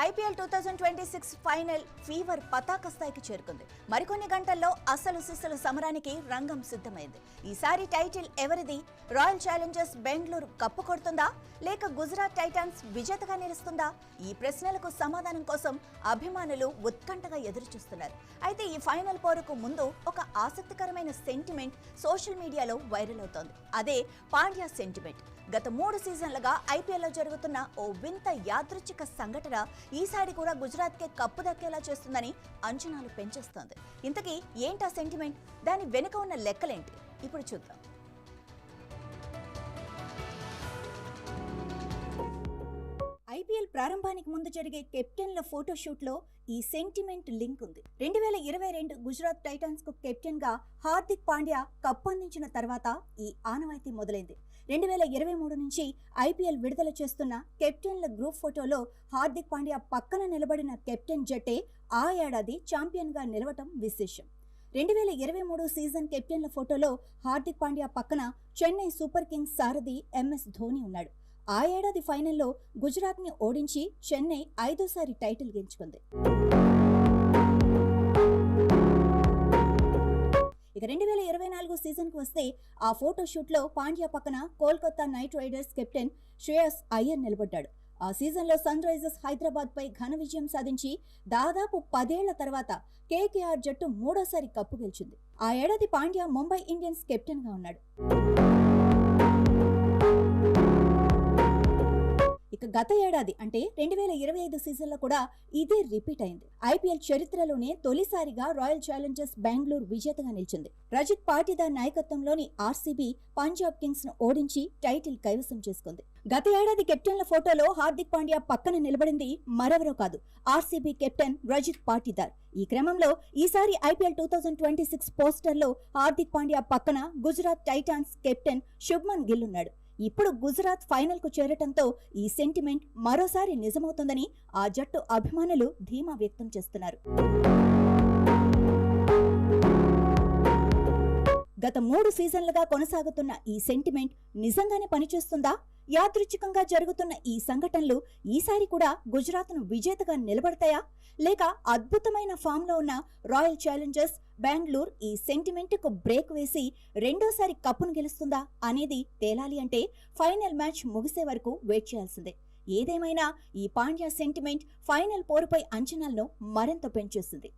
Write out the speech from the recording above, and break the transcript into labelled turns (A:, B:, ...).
A: IPL 2026 final fever పతాక స్థాయికి చేరుకుంది. మరికొన్ని గంటల్లో అసలు సిసలు సమరానికి రంగం సిద్ధమైంది. ఈసారి టైటిల్ ఎవరిది? రాయల్ ఛాలెంజర్స్ బెంగళూరు కప్పు కొడుతుందా లేక గుజరాత్ టైటాన్స్ విజేతగా నిలుస్తుందా? ఈ ప్రశ్నలకు సమాధానం కోసం అభిమానులు ఉత్కంఠగా ఎదురుచూస్తున్నారు. అయితే ఈ ఫైనల్ పోరుకు ముందు ఒక ఆసక్తికరమైన సెంటిమెంట్ సోషల్ మీడియాలో వైరల్ అవుతోంది. అదే పాండ్యా సెంటిమెంట్. గత 3 సీజన్లుగా ఐపీఎల్లో జరుగుతున్న ఓ వింత యాదృచ్ఛిక సంఘటన ఈసారి కూడా గుజరాత్కే కప్పు దక్కేలా చేస్తుందని అంచనాలు పెంచేస్తోంది. ఇంతకీ ఏంటా సెంటిమెంట్? దాని వెనుక ఉన్న లెక్కలేంటి? ఇప్పుడు చూద్దాం. ఐపీఎల్ ప్రారంభానికి ముందు జరిగే కెప్టెన్ల ఫోటోషూట్లో ఈ సెంటిమెంట్ లింక్ ఉంది. 2022 గుజరాత్ టైటాన్స్ కు కెప్టెన్ గా హార్దిక్ పాండ్యా కప్పు అందించిన తర్వాత ఈ ఆనవాయితీ మొదలైంది. 2023 నుంచి ఐపీఎల్ విడుదల చేస్తున్న కెప్టెన్ల గ్రూప్ ఫోటోలో హార్దిక్ పాండ్యా పక్కన నిలబడిన కెప్టెన్ జట్టే ఆ ఏడాది ఛాంపియన్ గా నిలవటం విశేషం. 2023 సీజన్ కెప్టెన్ల ఫోటోలో హార్దిక్ పాండ్యా పక్కన చెన్నై సూపర్ కింగ్స్ సారథి ఎంఎస్ ధోని ఉన్నాడు. ఆ ఏడాది ఫైనల్లో గుజరాత్ ని ఓడించి చెన్నై 5వ టైటిల్ గెలుచుకుంది. ఇక 2024 సీజన్ కు వస్తే ఆ ఫోటోషూట్ లో పాండ్యా పక్కన Kolkata night riders captain Shreyas Iyer నిలబడ్డాడు. ఆ సీజన్లో సన్ రైజర్స్ హైదరాబాద్ పై ఘన విజయం సాధించి దాదాపు 10 ఏళ్ల తర్వాత కేకేఆర్ జట్టు 3వ కప్పు గెలిచింది. ఆ ఏడాది పాండ్యా ముంబై ఇండియన్స్ కెప్టెన్ గా ఉన్నాడు. ఇక గత ఏడాది అంటే 2025 సీజన్లో కూడా ఇదే రిపీట్ అయింది. ఐపీఎల్ చరిత్రలోనే తొలిసారిగా రాయల్ ఛాలెంజర్స్ బెంగళూరు విజేతగా నిలిచింది. రజిత్ పాటిదార్ నాయకత్వంలోని ఆర్సీబీ పంజాబ్ కింగ్స్ ను ఓడించి టైటిల్ కైవసం చేసుకుంది. గత ఏడాది కెప్టెన్ల ఫోటోలో హార్దిక్ పాండ్యా పక్కన నిలబడింది మరెవరో కాదు, ఆర్సీబీ కెప్టెన్ రజిత్ పాటిదార్. ఈ క్రమంలో ఈసారి ఐపీఎల్ 2026 పోస్టర్లో హార్దిక్ పాండ్యా పక్కన గుజరాత్ టైటాన్స్ కెప్టెన్ శుభ్మన్ గిల్ ఉన్నాడు. ఇప్పుడు గుజరాత్ ఫైనల్ కు చేరటంతో ఈ సెంటిమెంట్ మరోసారి నిజమవుతుందని ఆ జట్టు అభిమానులు ధీమా వ్యక్తం చేస్తున్నారు. గత 3 సీజన్లుగా కొనసాగుతున్న ఈ సెంటిమెంట్ నిజంగానే పనిచేస్తుందా? యాదృచ్ఛికంగా జరుగుతున్న ఈ సంఘటనలు ఈసారి కూడా గుజరాత్ ను విజేతగా నిలబడతాయా? లేక అద్భుతమైన ఫామ్ లో ఉన్న రాయల్ ఛాలెంజర్స్ బెంగళూరు ఈ సెంటిమెంట్ కు బ్రేక్ వేసి 2వ కప్పును గెలుస్తుందా అనేది తేలాలి అంటే ఫైనల్ మ్యాచ్ ముగిసే వరకు వెయిట్ చేయాల్సిందే. ఏదేమైనా ఈ పాండ్యా సెంటిమెంట్ ఫైనల్ పోరుపై అంచనాలను మరింత పెంచేస్తుంది.